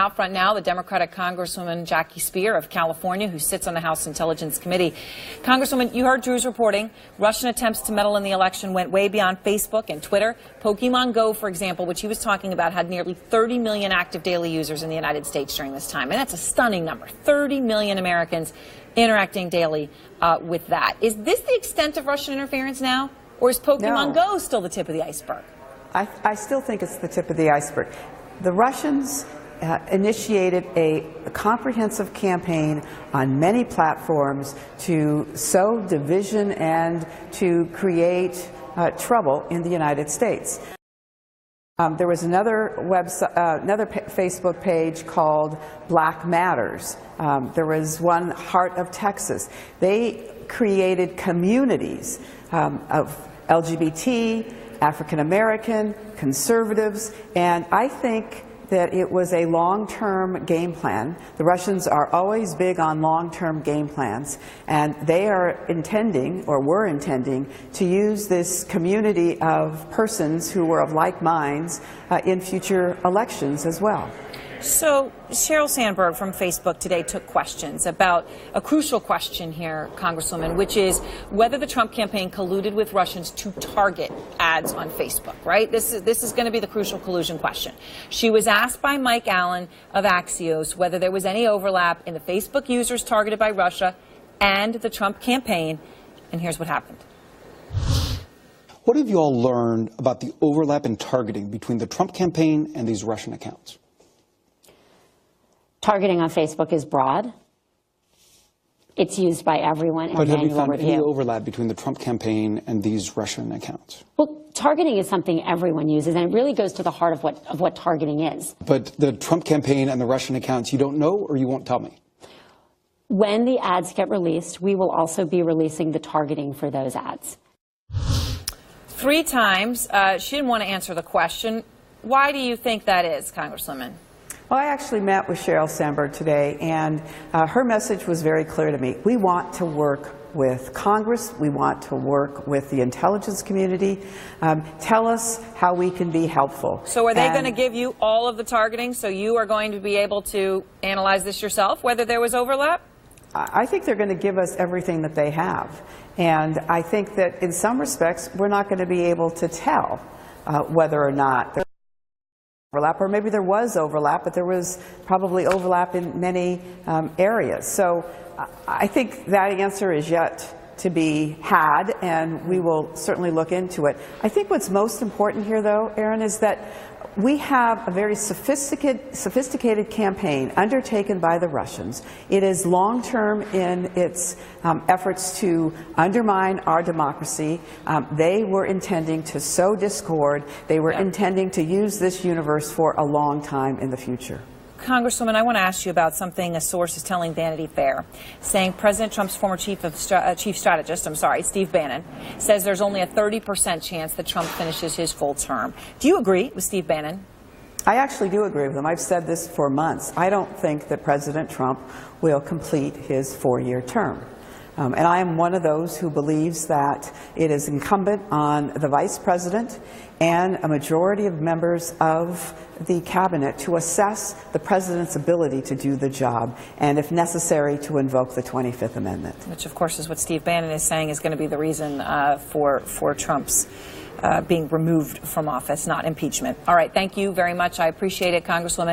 Out front now, the Democratic Congresswoman Jackie Speier of California, who sits on the House Intelligence Committee. Congresswoman, you heard Drew's reporting. Russian attempts to meddle in the election went way beyond Facebook and Twitter. Pokemon Go, for example, which he was talking about, had nearly 30 million active daily users in the United States during this time. And that's a stunning number. 30 million Americans interacting daily with that. Is this the extent of Russian interference now? Or is Pokemon Go still the tip of the iceberg? I still think it's the tip of the iceberg. The Russians initiated a comprehensive campaign on many platforms to sow division and to create trouble in the United States. There was another Facebook page called Black Matters. There was one, Heart of Texas. They created communities of LGBT, African American, conservatives, and I think that it was a long-term game plan. The Russians are always big on long-term game plans, and they are intending, or were intending, to use this community of persons who were of like minds in future elections as well. So Sheryl Sandberg from Facebook today took questions about a crucial question here, Congresswoman, which is whether the Trump campaign colluded with Russians to target ads on Facebook, right? This is going to be the crucial collusion question. She was asked by Mike Allen of Axios whether there was any overlap in the Facebook users targeted by Russia and the Trump campaign, and here's what happened. What have you all learned about the overlap in targeting between the Trump campaign and these Russian accounts? Targeting on Facebook is broad. It's used by everyone in manual review. But have you found any overlap between the Trump campaign and these Russian accounts? Well, targeting is something everyone uses, and it really goes to the heart of what targeting is. But the Trump campaign and the Russian accounts, you don't know, or you won't tell me? When the ads get released, we will also be releasing the targeting for those ads. 3 times. She didn't want to answer the question. Why do you think that is, Congresswoman? Well, I actually met with Sheryl Sandberg today, and her message was very clear to me. We want to work with Congress. We want to work with the intelligence community. Tell us how we can be helpful. So are they going to give you all of the targeting, so you are going to be able to analyze this yourself, whether there was overlap? I think they're going to give us everything that they have. And I think that in some respects, we're not going to be able to tell whether or not there's overlap, or maybe there was overlap, but there was probably overlap in many areas. So I think that answer is yet to be had, and we will certainly look into it. I think what's most important here, though, Aaron, is that we have a very sophisticated campaign undertaken by the Russians. It is long-term in its efforts to undermine our democracy. They were intending to sow discord. They were intending to use this universe for a long time in the future. Congresswoman, I want to ask you about something a source is telling Vanity Fair, saying President Trump's former chief strategist, Steve Bannon, says there's only a 30% chance that Trump finishes his full term. Do you agree with Steve Bannon? I actually do agree with him. I've said this for months. I don't think that President Trump will complete his 4-year term. And I am one of those who believes that it is incumbent on the Vice President and a majority of members of the Cabinet to assess the President's ability to do the job and, if necessary, to invoke the 25th Amendment. Which, of course, is what Steve Bannon is saying is going to be the reason for Trump's being removed from office, not impeachment. All right, thank you very much. I appreciate it, Congresswoman.